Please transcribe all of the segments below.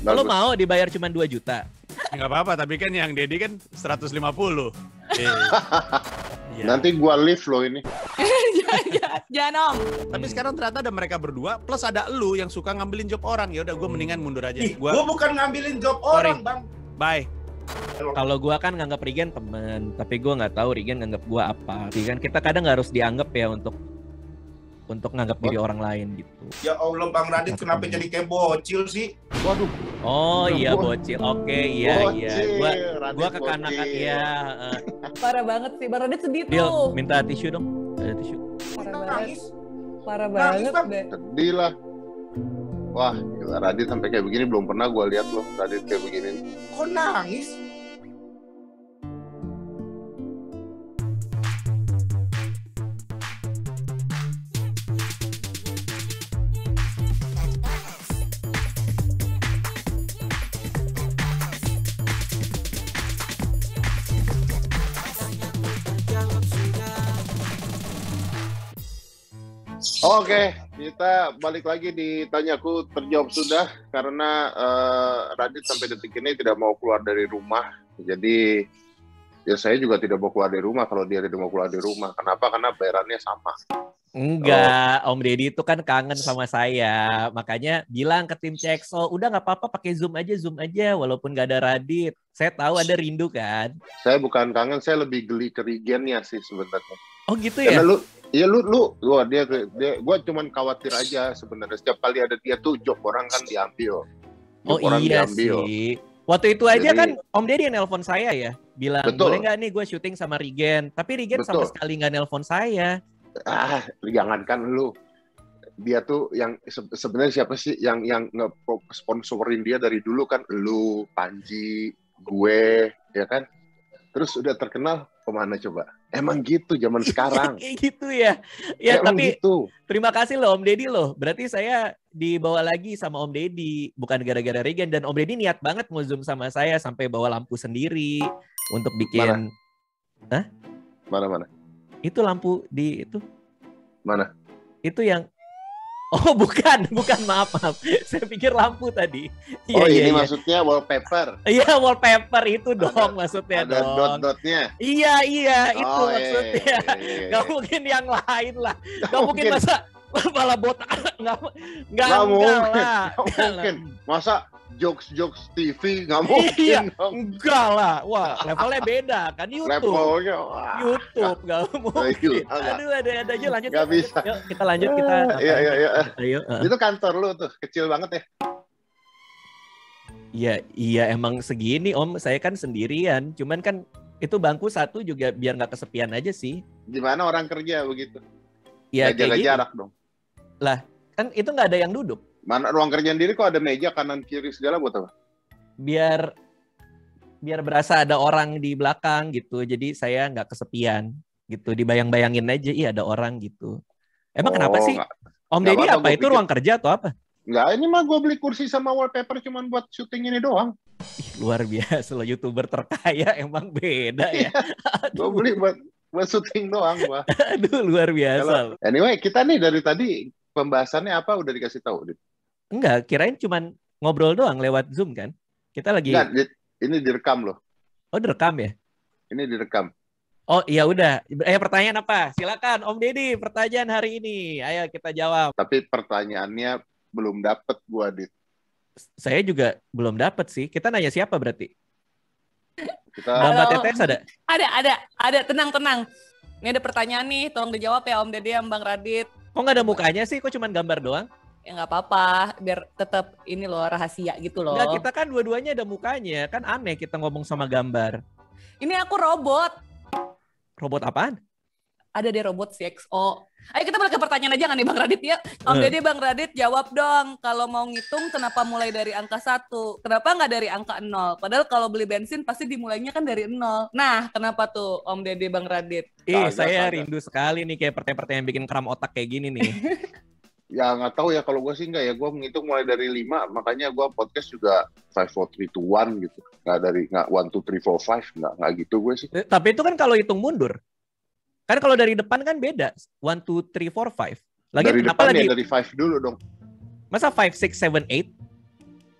Lo mau dibayar cuma 2 juta? Nggak apa-apa, tapi kan yang Dedi kan 150. Ya. Nanti gua live lo ini. Jangan Om. Tapi sekarang ternyata ada mereka berdua plus ada lu yang suka ngambilin job orang. Ya udah gue mendingan mundur aja. Gua bukan ngambilin job orang, Bang. Bye. Kalau gua kan nganggap Regen teman, tapi gua nggak tahu Regen nganggap gua apa. Jadi kan kita kadang nggak harus dianggap ya untuk nganggap diri orang lain gitu. Ya Allah, Bang Radit kenapa jadi kayak bocil sih? Waduh. Oh iya bocil. Oke, iya. Gua kekanakan ya. Parah banget sih, Bang Radit sedih Dil, tuh. minta tisu dong. Ada tisu. Parah banget deh. Sedih lah. Wah, gila, Radit sampai kayak begini belum pernah gua lihat loh. Radit kayak begini. Kok nangis? Oke, kita balik lagi di Tanyaku Terjawab Sudah karena Radit sampai detik ini tidak mau keluar dari rumah. Jadi ya saya juga tidak mau keluar dari rumah kalau dia tidak mau keluar dari rumah. Kenapa? Karena bayarannya sama. Enggak, Om Deddy itu kan kangen sama saya. Makanya bilang ke tim CXO, udah nggak apa-apa pakai Zoom aja walaupun nggak ada Radit. Saya tahu ada rindu kan. Saya bukan kangen, saya lebih geli ke Regennya sih sebenarnya. Oh gitu ya? Karena gue cuman khawatir aja sebenarnya setiap kali ada dia tuh job orang kan diambil. Oh iya sih. Waktu itu aja kan Om Deddy yang nelpon saya ya, bilang boleh nggak nih gue syuting sama Regen. Tapi Regen sama sekali nggak nelpon saya. Jangankan lu. Dia tuh yang sebenarnya siapa sih yang nge-sponsorin dia dari dulu kan lu, Panji, gue, ya kan? Terus udah terkenal kemana coba? Emang gitu zaman sekarang. Kayak gitu ya. Ya emang tapi gitu. Terima kasih loh Om Deddy loh. Berarti saya dibawa lagi sama Om Deddy. Bukan gara-gara Regen. Dan Om Deddy niat banget mau Zoom sama saya sampai bawa lampu sendiri. Untuk bikin... Mana? Mana? Itu lampu di itu. Mana? Itu yang... Oh bukan, maaf. Saya pikir lampu tadi. Ini maksudnya wallpaper. Iya wallpaper itu dong maksudnya ada dong. dot-dotnya. Iya itu maksudnya. Gak mungkin yang lain lah. Gak mungkin masa malah botak. Gak mungkin. Masa jokes TV nggak mungkin. Iya, enggak lah. Wah levelnya beda kan YouTube. Levelnya YouTube nggak mungkin. Aduh ada aja lanjut. Nggak bisa. Yuk kita lanjut kita. Iya. Ayo. Itu kantor lu tuh kecil banget ya. Iya emang segini Om. Saya kan sendirian. Cuman kan itu bangku satu juga biar nggak kesepian aja sih. Gimana orang kerja begitu? Ya jaga jarak dong. Lah kan itu nggak ada yang duduk. Mana ruang kerjaan diri kok ada meja kanan kiri segala buat apa? Biar berasa ada orang di belakang gitu. Jadi saya nggak kesepian gitu. Dibayang-bayangin aja, iya ada orang gitu. Emang kenapa sih? Om Deddy apa itu ruang kerja atau apa? Enggak, ini mah gue beli kursi sama wallpaper cuman buat syuting ini doang. Luar biasa loh, YouTuber terkaya emang beda ya. Gue beli buat syuting doang gua. Aduh luar biasa. Anyway, kita nih dari tadi pembahasannya apa udah dikasih tahu? Enggak, kirain cuman ngobrol doang lewat Zoom kan? Kita lagi... Enggak, ini direkam loh. Oh direkam ya? Ini direkam. Oh iya udah. Pertanyaan apa? Silakan Om Deddy, pertanyaan hari ini. Ayo kita jawab. Tapi pertanyaannya belum dapet gua, Dit. Saya juga belum dapet sih. Kita nanya siapa berarti? Mbak TTS ada? Ada. Tenang. Ini ada pertanyaan nih, tolong dijawab ya Om Deddy sama Bang Radit. Kok nggak ada mukanya sih? Kok cuma gambar doang? Ya nggak apa-apa, biar tetap ini loh rahasia gitu loh. Nggak, kita kan dua-duanya ada mukanya, kan aneh kita ngomong sama gambar. Ini aku robot. Robot apaan? Ada deh robot CXO. Ayo kita balik ke pertanyaan aja kan nih Bang Radit ya. Om Deddy Bang Radit jawab dong. Kalau mau ngitung kenapa mulai dari angka 1? Kenapa nggak dari angka 0? Padahal kalau beli bensin pasti dimulainya kan dari 0. Nah kenapa tuh Om Deddy Bang Radit? Saya rindu sekali nih kayak pertanyaan bikin kram otak kayak gini nih. Ya nggak tahu ya, kalau gue sih nggak ya, gue menghitung mulai dari 5, makanya gue podcast juga 5, 4, 3, 2, 1 gitu, nggak 1, 2, 3, 4, 5, nggak gitu gue sih. Tapi itu kan kalau hitung mundur, kan kalau dari depan kan beda, 1, 2, 3, 4, 5. Lagi dari depan ya dari 5 dulu dong. Masa 5, 6, 7,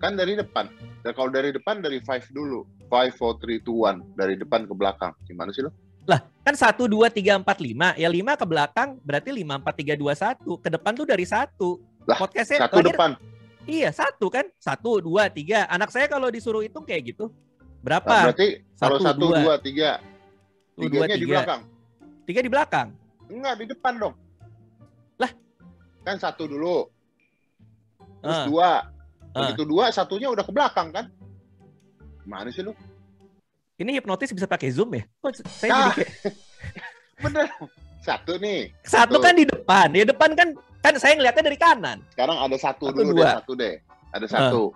8? Kan dari depan. Dan kalau dari depan dari 5 dulu. 5, 4, 3, 2, 1. Dari depan ke belakang. Gimana sih lo? Lah, kan 1 2 3 4 5. Ya 5 ke belakang berarti 5 4 3 2 1. Ke depan tuh dari 1. Lah, Podcastnya 1 depan. Iya, 1 kan? 1 2 3. Anak saya kalau disuruh hitung kayak gitu. Berapa? Nah, berarti kalau 1 1, 2 3. 2, 3-nya di 3. belakang. 3 di belakang. Enggak, di depan dong. Lah, kan 1 dulu. Terus 2. Ah. Begitu 2, 1-nya udah ke belakang kan? Gimana sih lu? Ini hipnotis bisa pakai Zoom ya? Kok saya Nah. jadi kayak Bener. 1 nih. 1 kan di depan. Ya depan kan saya ngeliatnya dari kanan. Sekarang ada 1 1, dulu 2. deh, 1 deh. Ada 1.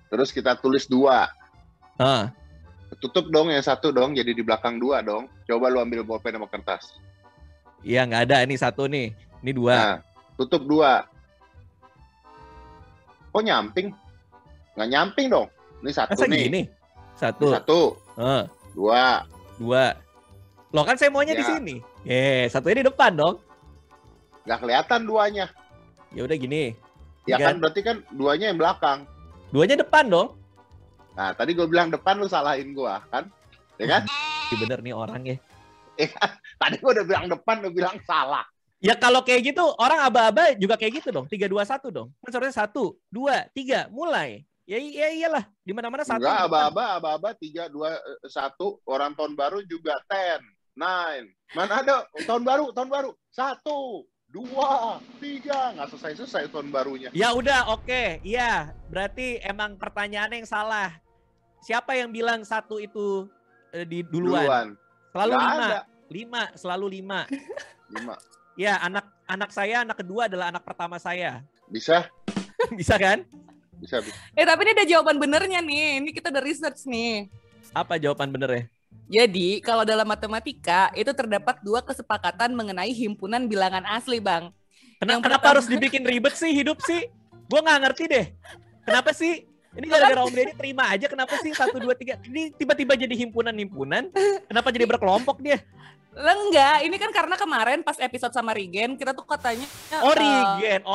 Terus kita tulis 2. Tutup dong yang 1 dong, jadi di belakang 2 dong. Coba lu ambil bolpen sama kertas. Iya, nggak ada. Ini 1 nih. Ini 2. Nah, tutup 2. Kok nyamping? Nggak nyamping dong. Ini 1 Masa nih. gini? 1. 1, 2. 2. Loh kan saya maunya di Ya. sini. 1 di depan dong. Nggak kelihatan 2-nya. Ya udah gini. Ya Tiga. kan berarti kan 2-nya yang belakang. 2-nya depan dong. Nah, tadi gue bilang depan, lu salahin gue, kan? Ya kan? Ih, bener nih orang ya. Tadi gue udah bilang depan, lu bilang salah. Ya kalau kayak gitu, orang aba-aba juga kayak gitu dong. 3, 2, 1 dong. Kan seharusnya 1, 2, 3, mulai. Ya iyalah. Di mana-mana 1. Enggak, aba-aba, 3, 2, 1. Orang tahun baru juga 10, 9. Mana ada tahun baru? 1, 2, 3. Nggak selesai tahun barunya. Ya udah, oke. Iya, berarti emang pertanyaannya yang salah. Siapa yang bilang 1 itu di duluan? Selalu Nggak 5. ada. 5, selalu 5. 5. Ya, anak saya, anak kedua adalah anak pertama saya. Bisa? Bisa kan? Bisa. Tapi ini ada jawaban benernya nih. Ini kita udah research nih. Apa jawaban bener ya? Jadi, kalau dalam matematika, itu terdapat 2 kesepakatan mengenai himpunan bilangan asli, Bang. Yang Kenapa pertama- harus dibikin ribet sih hidup sih? Gue nggak ngerti deh. Kenapa sih? Ini gara-gara Om Deddy terima aja. Kenapa sih 1, 2, 3? Ini tiba-tiba jadi himpunan-himpunan. Kenapa jadi berkelompok dia? Lah enggak, ini kan karena kemarin pas episode sama Regen, kita tuh katanya... Regen.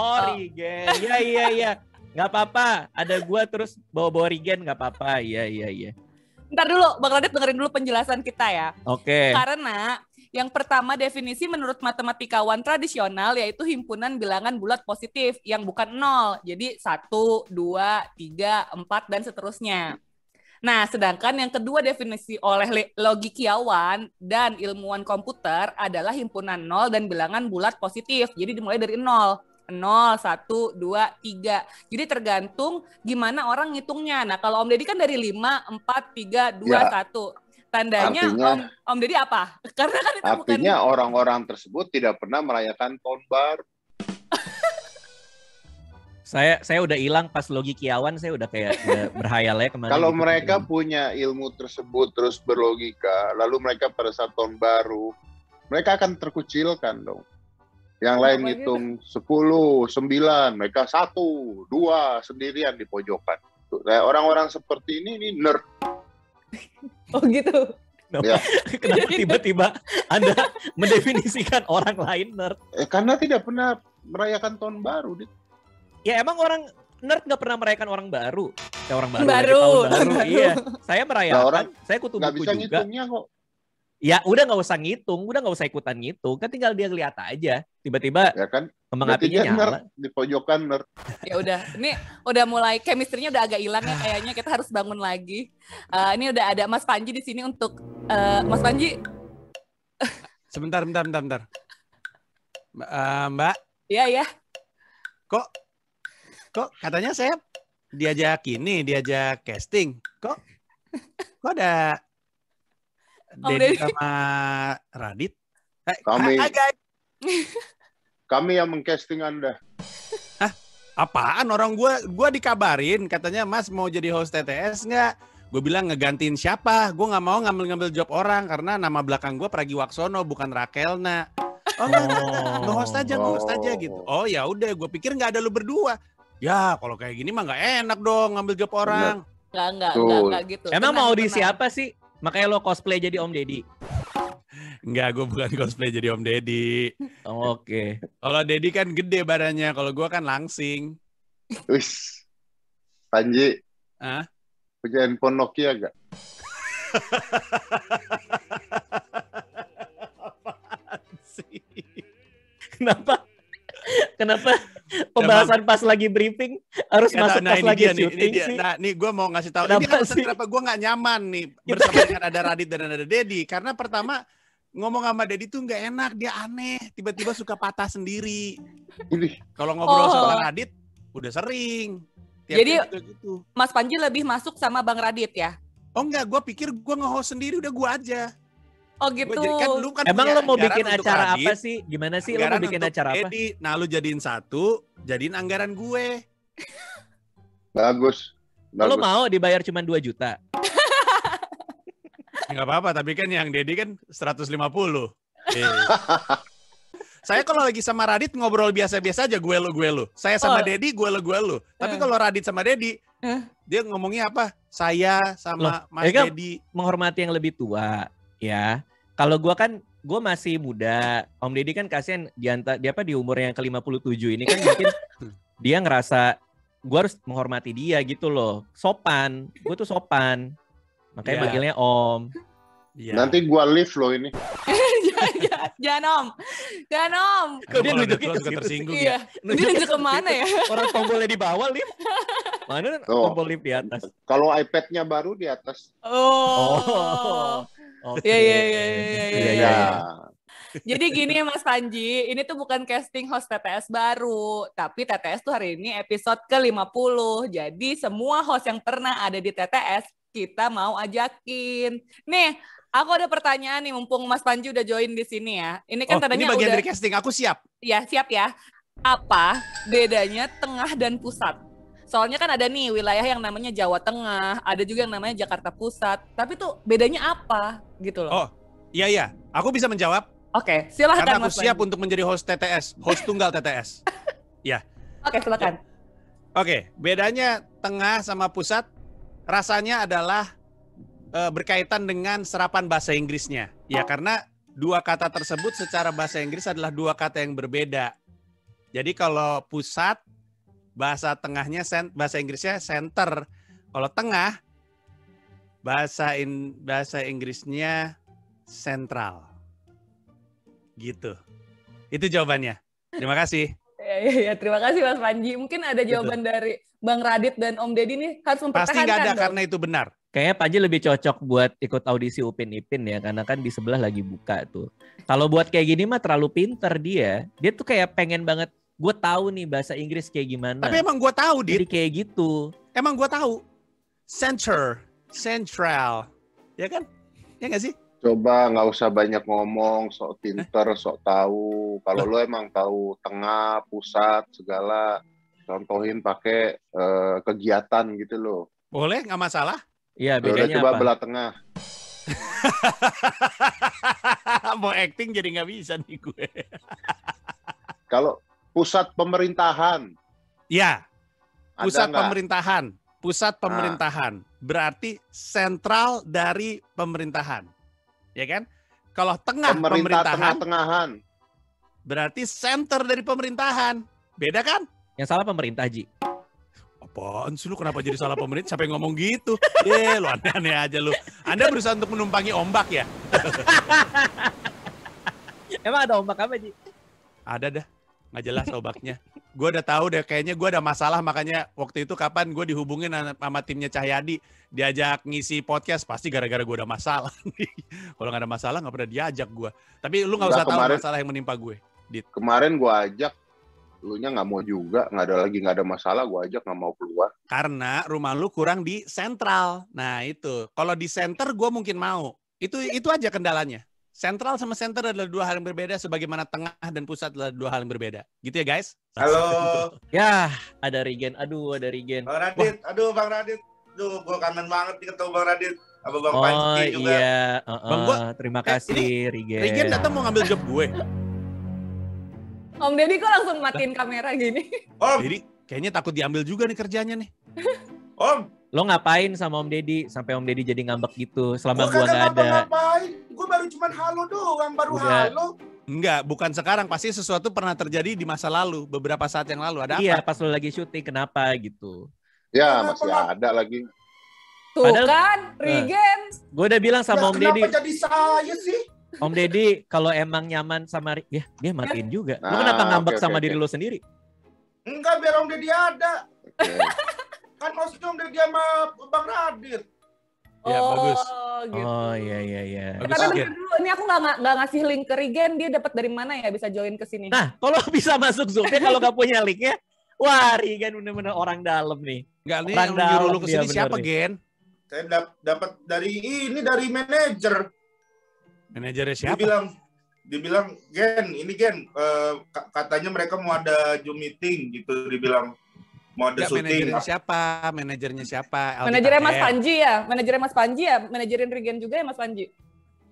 Iya. Nggak apa-apa. Ada gue terus bawa-bawa Regen nggak apa-apa. Iya. Ntar dulu, Bang Radit dengerin dulu penjelasan kita ya. Oke. Karena yang pertama definisi menurut matematikawan tradisional yaitu himpunan bilangan bulat positif yang bukan 0. Jadi 1, 2, 3, 4, dan seterusnya. Nah, sedangkan yang kedua definisi oleh logikiawan dan ilmuwan komputer adalah himpunan 0 dan bilangan bulat positif. Jadi dimulai dari 0. 0, 1, 2, 3. Jadi tergantung gimana orang ngitungnya. Nah, kalau Om Deddy kan dari 5, 4, 3, 2, Ya. 1. Tandanya Artinya- Om Deddy apa? Karena kan itu Artinya orang-orang tersebut tidak pernah merayakan tahun baru. Saya udah hilang pas logikiawan, saya udah kayak berhayal ya kemarin. Kalau gitu. mereka punya ilmu tersebut terus berlogika, lalu mereka pada saat tahun baru, mereka akan terkucilkan dong. Yang lain Apa ngitung 10, 9, mereka 1, 2 sendirian di pojokan. Tuh, nah, orang-orang seperti ini nerd. Oh gitu. Kenapa, Ya. kenapa tiba-tiba Anda mendefinisikan orang lain nerd? Karena tidak pernah merayakan tahun baru. Dit. Ya emang orang nerd nggak pernah merayakan orang baru. Ya orang baru. Baru, lagi, tahun tahun baru. baru. Iya. Saya merayakan. Nah, orang saya kutu Nggak buku bisa juga. ngitungnya kok. Ya udah nggak usah ngitung, udah nggak usah ikutan ngitung. Kan tinggal dia lihat aja. Tiba-tiba Ya kan? kembang Berarti apinya dia nyala. nerd di pojokan nerd. Ya udah, ini udah mulai chemistry-nya udah agak hilang ya kayaknya kita harus bangun lagi. Ini udah ada Mas Panji di sini untuk Mas Panji. Sebentar. Mbak, Iya ya. kok katanya saya diajak casting. Kok ada Om Deddy Deddy. sama Radit? Kami- Hai guys. Kami yang mengcasting Anda. Apaan orang gua dikabarin katanya Mas mau jadi host TTS nggak? Gue bilang ngegantiin siapa? Gue nggak mau ngambil job orang karena nama belakang gue Pragiwaksono bukan Rakelna. Oh nggak, nge-host aja gitu. Oh ya udah, gue pikir nggak ada lu berdua. Ya kalau kayak gini mah nggak enak dong ngambil job orang. Enggak gitu. Emang Tenang, mau audisi tenang. apa sih? Makanya lo cosplay jadi Om Deddy. Enggak, gue bukan cosplay jadi Om Deddy. Oh, oke. Kalau Deddy kan gede badannya, kalau gue kan langsing. Wis. Panji, Hah? punya handphone Nokia gak? Apaan sih? Kenapa? Kenapa pembahasan pas lagi briefing harus Ya, masuk pas ini lagi dia nih, syuting ini dia. sih? Nah, nih gue mau ngasih tahu. Kenapa Ini alasan sih? kenapa gue nggak nyaman nih bersama dengan ada Radit dan ada Dedi. Karena pertama ngomong sama Dedi tuh nggak enak, dia aneh, tiba-tiba suka patah sendiri. Ini Kalau ngobrol Oh. sama Radit udah sering. Jadi- juga gitu. Mas Panji lebih masuk sama Bang Radit ya? Oh enggak, gue pikir gue nge-host sendiri udah gue aja. Oh Gua gitu. jadi kan lu kan Emang punya lo mau anggaran bikin untuk acara Radit, apa sih? Gimana sih lo mau anggaran bikin untuk acara apa? Dedi. Nah lu jadiin satu, jadiin anggaran gue. bagus. Lo Bagus. mau dibayar cuma 2 juta? Enggak apa-apa, tapi kan yang Dedi kan 150. Saya kalau lagi sama Radit ngobrol biasa-biasa aja, gue lu. Saya sama Oh. Dedi, gue lu. Tapi Eh. kalau Radit sama Dedi, dia ngomongnya apa? Saya sama Mas ya kan Dedi. menghormati yang lebih tua, ya. Kalau gua masih muda, Om Deddy kan kasihan di umur yang ke-57 ini kan mungkin dia ngerasa gua harus menghormati dia gitu loh. Sopan, gua tuh sopan. Makanya Iya. manggilnya Om. Iya. Nanti gua live loh ini. Jangan Om. Jangan Om. Kok dia Kalau nunjukin ada ke suka situ tersinggung Iya. ya. Dia nunjuk kemana ya? Orang tombolnya di bawah, Lim. Mana Tuh. tombol lift di atas? Kalau iPad-nya baru di atas. Oh. Oke. Iya. Iya. Jadi gini Mas Panji, ini tuh bukan casting host TTS baru, tapi TTS tuh hari ini episode ke-50. Jadi semua host yang pernah ada di TTS kita mau ajakin. Nih, aku ada pertanyaan nih mumpung Mas Panji udah join di sini ya. Ini kan Oh, ini tadinya bagian udah dari casting, aku siap. ya siap ya. Apa bedanya tengah dan pusat? Soalnya kan ada nih wilayah yang namanya Jawa Tengah, ada juga yang namanya Jakarta Pusat. Tapi tuh bedanya apa gitu loh. Oh, iya. Aku bisa menjawab. Oke, silahkan Karena aku Mas siap Panji. untuk menjadi host TTS, host tunggal TTS. Oke, silakan. Oke, bedanya tengah sama pusat rasanya adalah berkaitan dengan serapan bahasa Inggrisnya. Ya, karena dua kata tersebut secara bahasa Inggris adalah dua kata yang berbeda. Jadi kalau pusat, bahasa tengahnya bahasa Inggrisnya center. Kalau tengah, bahasa Inggrisnya sentral. Gitu. Itu jawabannya. Terima kasih. Ya, terima kasih Mas Panji. Mungkin ada jawaban dari Bang Radit dan Om Deddy nih harus Pasti mempertahankan nggak ada dong. karena itu benar. Kayaknya Panji lebih cocok buat ikut audisi Upin Ipin ya, karena kan di sebelah lagi buka tuh. Kalau buat kayak gini mah terlalu pinter dia. Dia tuh kayak pengen banget, gue tahu nih bahasa Inggris kayak gimana. Tapi emang gue tahu, Jadi Dit. kayak gitu. Emang gue tahu. Central. Ya kan? Ya nggak sih? Coba nggak usah banyak ngomong, sok pinter, sok tahu. Kalau lo emang tahu tengah, pusat, segala, contohin pakai kegiatan gitu loh. Boleh, nggak masalah. Iya, Udah bedanya coba apa? belah tengah. Mau acting jadi nggak bisa nih gue. Kalau pusat pemerintahan, Ya, ada pusat nggak? pemerintahan. Pusat pemerintahan. Berarti sentral dari pemerintahan. Ya kan? Kalau tengah Pemerintah pemerintahan, tengah-tengahan. berarti center dari pemerintahan. Beda kan? Yang salah pemerintah, Ji. Apaan sih lu, kenapa jadi salah pemerintah? Siapa yang ngomong gitu? Lu aneh-aneh aja lu. Anda berusaha untuk menumpangi ombak ya? Emang ada ombak apa, Ji? Ada dah, nggak jelas ombaknya. Gue udah tahu deh, kayaknya gue ada masalah, makanya waktu itu kapan gue dihubungin sama timnya Cahyadi, diajak ngisi podcast, pasti gara-gara gue ada masalah. Kalau nggak ada masalah nggak pernah diajak gue. Tapi lu nggak usah Enggak, tahu kemarin- masalah yang menimpa gue. Kemarin gua ajak, lu nya nggak mau juga, nggak ada masalah, gua ajak nggak mau keluar. Karena rumah lu kurang di sentral. Nah itu, kalau di center gue mungkin mau. Itu aja kendalanya. Sentral sama center adalah dua hal yang berbeda, sebagaimana tengah dan pusat adalah dua hal yang berbeda. Gitu ya guys? Halo, Ya, ada Regen. Aduh, ada Regen. Bang Radit. Aduh, Bang Radit. Duh, gue kangen banget nih ketemu Bang Radit. Sama Bang Oh Panji juga. iya, Bang, terima kasih Regen. Regen datang mau ngambil job gue. Om Deddy kok langsung matiin kamera gini? Om, Jadi kayaknya takut diambil juga nih kerjanya nih. Om. Lo ngapain sama Om Deddy sampai Om Deddy jadi ngambek gitu selama Gua gua kagak nggak ada? ngapa-ngapain. Gue baru cuman halo doang, baru Udah. halo. Enggak, bukan sekarang. Pasti sesuatu pernah terjadi di masa lalu, beberapa saat yang lalu. Ada Iya, apa? pas lo lagi syuting kenapa gitu? Ya, Kenapa masih nggak? ada lagi. Tuh Padahal- kan, Regen. Gue udah bilang sama Om Deddy, Kenapa jadi saya sih? Om Deddy kalau emang nyaman sama ya dia matiin juga. Lu Nah, kenapa ngambek oke, sama oke, diri oke. lu sendiri? Enggak, biar Om Deddy ada. Oke. Kan maksudnya Om Deddy sama Bang Radit. Ya, bagus. Gitu. Oh iya. Bagus, Tapi Gen. bentar dulu, ini aku nggak ngasih link ke Regen, dia dapat dari mana ya bisa join ke sini? Nah, kalau bisa masuk Zoom ya kalau nggak punya linknya, wah Rigan bener-bener orang dalam nih. Enggak nih Orang yang nyuruh lu dalam kesini dia, siapa, bener Gen? Saya dapat dari manajer. Manajernya Dia siapa? bilang Gen, katanya mereka mau ada Zoom meeting gitu, dibilang mau ada Ya, syuting. manajernya siapa? Manajernya siapa? Aldi Manajernya Mas Taher. Panji ya? Manajernya Mas Panji ya? Manajerin Regen juga ya Mas Panji?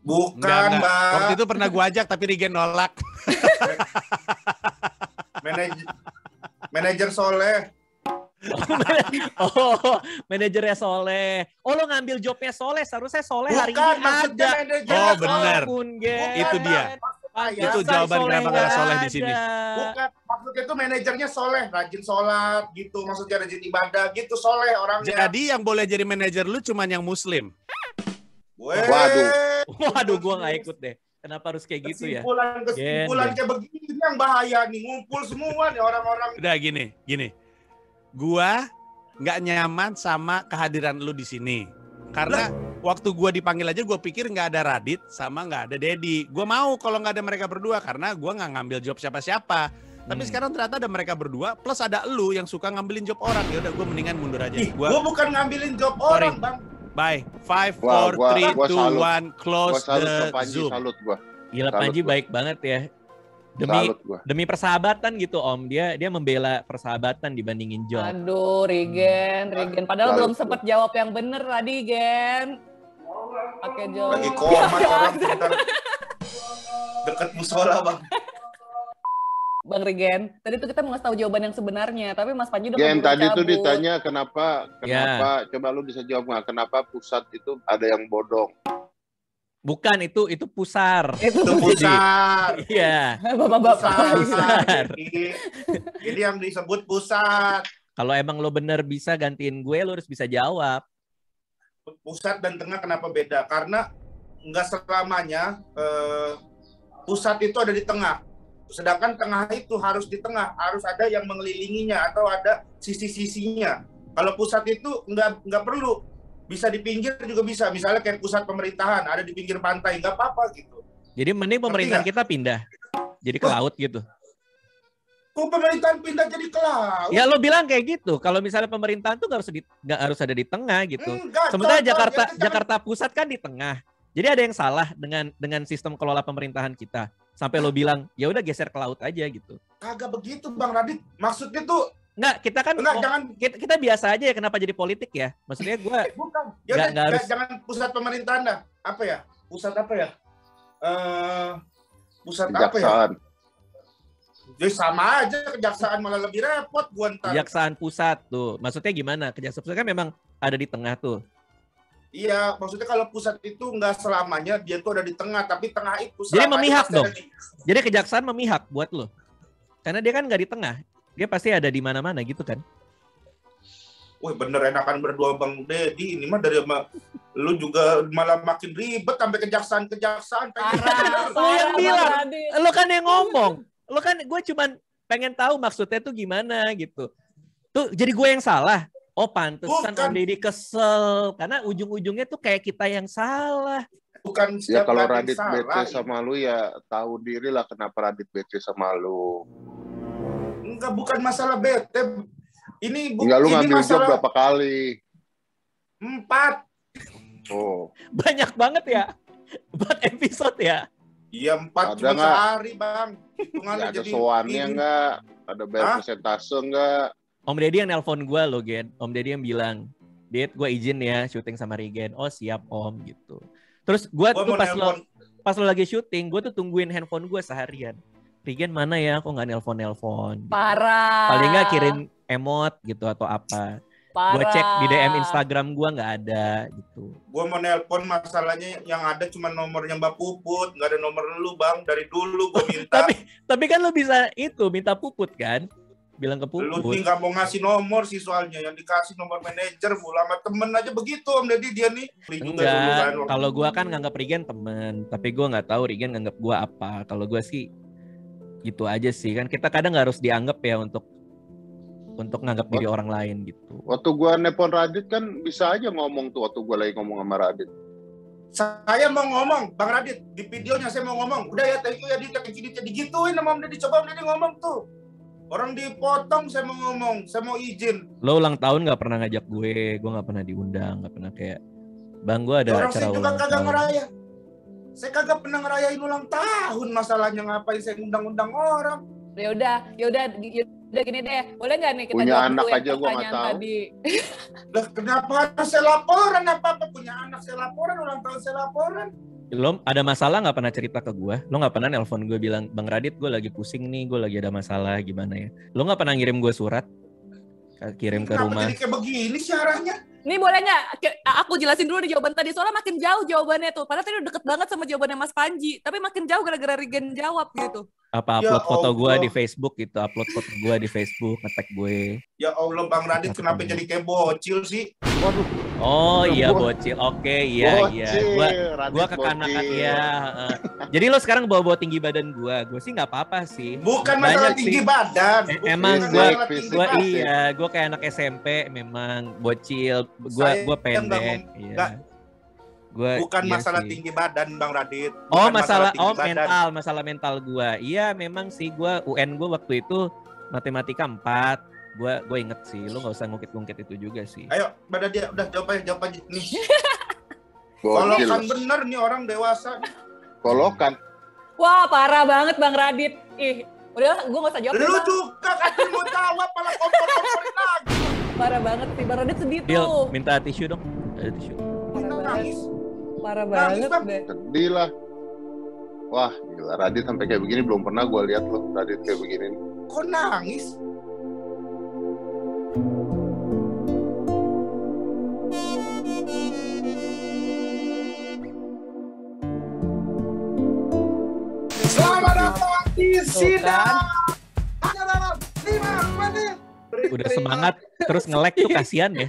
Bukan, Enggak. Mbak. Waktu itu pernah gua ajak tapi Rigen nolak. Manajer Soleh. Oh, manajernya Soleh. Oh, lo ngambil jobnya Soleh. Seharusnya Soleh hari Bukan, ini maksudnya ada. manajer. Oh, bener. Ampun, Gen. Bukan, Itu dia. Ya, Itu jawaban kenapa nggak ada Soleh di sini. Bukan, maksudnya itu manajernya Soleh, rajin sholat gitu, maksudnya rajin ibadah gitu, Soleh orangnya. Jadi yang boleh jadi manajer lu cuman yang muslim. Weh, Waduh, gua nggak ikut deh. Kenapa harus kayak gitu ya? Kesimpulan kayak begini yang bahaya nih, ngumpul semua nih orang-orang. Udah gini. Gua nggak nyaman sama kehadiran lu di sini. Karena waktu gua dipanggil aja gua pikir nggak ada Radit sama nggak ada Dedi. Gua mau kalau nggak ada mereka berdua karena gua nggak ngambil job siapa-siapa. Tapi sekarang ternyata ada mereka berdua plus ada lu yang suka ngambilin job orang. Ya udah gua mendingan mundur aja. Ih, gua bukan ngambilin job Sorry. orang, Bang. Bye. 5, Wah, 4, gua 3, 2, salut. 1, close Gua salut the ke Panji, Zoom. salut gua. Gila, Salut Panji gua. baik banget ya. Demi Salut gua. demi persahabatan gitu Om. Dia membela persahabatan dibandingin job. Aduh, Regen. Padahal Lalu. belum sempat jawab yang bener tadi, Gen. Pakai jawab. Lagi komat orang sebentar. Dekat musola, Bang. Bang Regen, tadi tuh kita mau ngasih tahu jawaban yang sebenarnya, tapi Mas Panji udah Gen, keburu tadi tuh cabut. ditanya kenapa, Ya. coba lu bisa jawab nggak? Kenapa pusat itu ada yang bodong? Bukan itu pusar. Itu Itu pusat. Iya. bapak-bapak. Pusat. Ini yang disebut pusat. Kalau emang lo bener bisa gantiin gue, lo harus bisa jawab. Pusat dan tengah kenapa beda? Karena nggak selamanya pusat itu ada di tengah. Sedangkan tengah itu harus di tengah, harus ada yang mengelilinginya atau ada sisi-sisinya. Kalau pusat itu nggak perlu, bisa di pinggir juga bisa. Misalnya kayak pusat pemerintahan ada di pinggir pantai, nggak apa-apa gitu. Jadi mending pemerintahan kita pindah. Jadi ke laut gitu. Kok pemerintahan pindah jadi ke laut? Ya lo bilang kayak gitu. Kalau misalnya pemerintahan tuh nggak harus ada di tengah gitu. Enggak, Sementara contoh, Jakarta Pusat kan di tengah. Jadi ada yang salah dengan sistem kelola pemerintahan kita. Sampai lo bilang ya udah geser ke laut aja gitu. Kagak begitu Bang Radit. Maksudnya tuh Enggak, kita kan jangan kita biasa aja ya kenapa jadi politik ya. Maksudnya gue bukan. Ya nggak harus. jangan pusat pemerintahan dah. Apa ya? Pusat apa ya? Pusat apa ya? Kejaksaan. Jadi sama aja, kejaksaan malah lebih repot gua ntar. Kejaksaan pusat tuh. Maksudnya gimana? Kejaksaan pusat kan memang ada di tengah tuh. Iya, maksudnya kalau pusat itu nggak selamanya dia tuh ada di tengah, tapi tengah itu Jadi selamanya memihak pasti dong. ada di- Jadi kejaksaan memihak buat lo. Karena dia kan nggak di tengah. Dia pasti ada di mana-mana gitu kan. Wih bener enakan berdua Bang Deddy. Ini mah dari lu juga malah makin ribet sampai kejaksaan. Parah, Lo yang bilang. Radit. Lo kan yang ngomong. Lo kan gue cuman pengen tahu maksudnya tuh gimana gitu. Tuh jadi gue yang salah. Oh pantesan Bukan. Om Deddy kesel. Karena ujung-ujungnya tuh kayak kita yang salah. Bukan Ya setiap kalau kali Radit salah. bete sama lu ya tahu diri lah kenapa Radit bete sama lu. Enggak, bukan masalah bete. Ini Enggak, lu ini ngambil job masalah berapa kali? 4. Oh, Banyak banget ya. Buat episode ya. Iya 4 Ada cuma nggak? sehari Bang. Hitungannya ya ada jadi soannya ini. enggak? Ada bayar Hah? persentase enggak? Om Deddy yang nelpon gue loh Gen. Om Deddy yang bilang, Dit gue izin ya syuting sama Regen. Oh siap Om gitu. Terus gue Gua tuh mau nelpon. pas lo lagi syuting, gue tuh tungguin handphone gue seharian. Regen mana ya? Kok nggak nelpon? Gitu. Parah. Paling nggak kirim emot gitu atau apa. Parah. Gue cek di DM Instagram gue nggak ada gitu. Gue mau nelpon, masalahnya yang ada cuma nomornya Mbak Puput, nggak ada nomor lu Bang. Dari dulu gue minta. Tapi kan lo bisa itu minta Puput kan? Bilang ke Lu Puput. nih nggak mau ngasih nomor sih soalnya, yang dikasih nomor manajer mulu sama temen aja begitu Om Deddy dia nih. Enggak, kalau gua kan nganggap Regen temen, tapi gua nggak tahu Regen nganggap gua apa. Kalau gua sih gitu aja sih, kan kita kadang nggak harus dianggap ya untuk nganggap diri orang lain gitu. Waktu gua nepon Radit kan bisa aja ngomong tuh waktu gua lagi ngomong sama Radit. Saya mau ngomong, Bang Radit, di videonya saya mau ngomong. Udah ya, thank you ya, digituin sama Om Deddy. Coba Om Deddy ngomong tuh. Orang dipotong, saya mau ngomong, saya mau izin. Lo ulang tahun nggak pernah ngajak gue nggak pernah diundang, nggak pernah kayak, Bang gue ada Orang acara saya juga ulang kagak tahun. ngeraya. Saya kagak pernah ngerayain ulang tahun, masalahnya ngapain saya undang-undang orang. Ya udah gini deh. Boleh nggak nih kita Punya jawab anak dulu yang aja gua nggak pertanyaan tahu. tadi? Lah kenapa harus saya laporan apa-apa? Punya anak saya laporan, ulang tahun saya laporan. Lo ada masalah nggak pernah cerita ke gue? Lo nggak pernah nelpon gue bilang, Bang Radit gue lagi pusing nih, gue lagi ada masalah gimana ya? Lo nggak pernah ngirim gue surat? Kirim ke Kenapa rumah? jadi kayak begini sih arahnya? Nih boleh nggak aku jelasin dulu di jawaban tadi, soalnya makin jauh jawabannya tuh. Padahal tadi udah deket banget sama jawabannya Mas Panji, tapi makin jauh gara-gara Regen jawab gitu. Apa Ya upload foto gue Allah. di Facebook gitu, upload foto gue di Facebook, nge-tag gue. Ya Allah Bang Radit kenapa jadi kayak bocil sih? Waduh, Oh Udah iya gua- bocil, oke iya. Radit Gua kekanakan bocil. ya. Jadi lo sekarang bawa tinggi badan gue sih nggak apa-apa sih. Bukan masalah Banyak tinggi sih. badan. Emang Bukan gua- masalah tinggi Gue badan. gue kayak anak SMP memang bocil, Saya gue pendek. nggak Iya. Gua Bukan iya masalah sih. tinggi badan Bang Radit. Oh Bukan masalah tinggi badan. masalah mental gue. Iya memang sih gue UN gue waktu itu matematika 4. Gue inget sih, lo nggak usah ngungkit-ngungkit itu juga sih. Ayo, pada dia udah jawab aja nih. Kalau Bocil. kan bener nih orang dewasa. Kolokan. Wah parah banget Bang Radit. Ih, udah gue nggak usah jawab. Lu Bang. juga kan mau jawab malah kompor-komporin lagi. Parah banget sih Bang Radit, sedih Deal, tuh. minta tisu dong. Ada tisu. Parah banget. Nangis. Parah Nangis, banget Bang. deh. Sedih lah. Wah, gila Radit sampai kayak begini belum pernah gua lihat loh Radit kayak begini. Kok nangis? Selamat datang di sidang. Hanya dalam 5 menit. Udah semangat terus nge-lag tuh kasihan ya.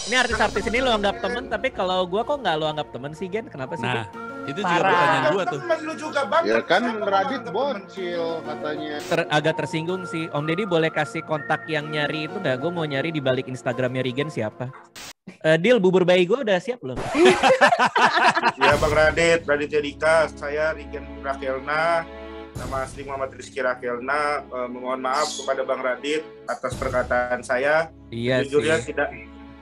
Ini artis-artis ini lo anggap temen, tapi kalau gua kok nggak lo anggap temen sih Gen? Kenapa sih? Nah, Gen? itu juga Parah. pertanyaan gua tuh. Temen lu juga Bang. Ya kan Siapa Radit Bang temen? bocil katanya. Agak tersinggung sih. Om Deddy boleh kasih kontak yang nyari itu nggak? Gue mau nyari di balik Instagramnya Regen siapa? Deal, bubur bayi gue udah siap belum? Ya Bang Radit Yadika, saya Regen Rakelna, nama asli Muhammad Rizky Rakelna. Memohon maaf kepada Bang Radit atas perkataan saya. Iya Sejujurnya sih.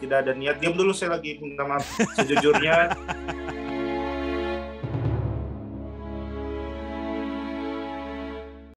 tidak ada niat. Diam dulu, saya lagi minta maaf. Sejujurnya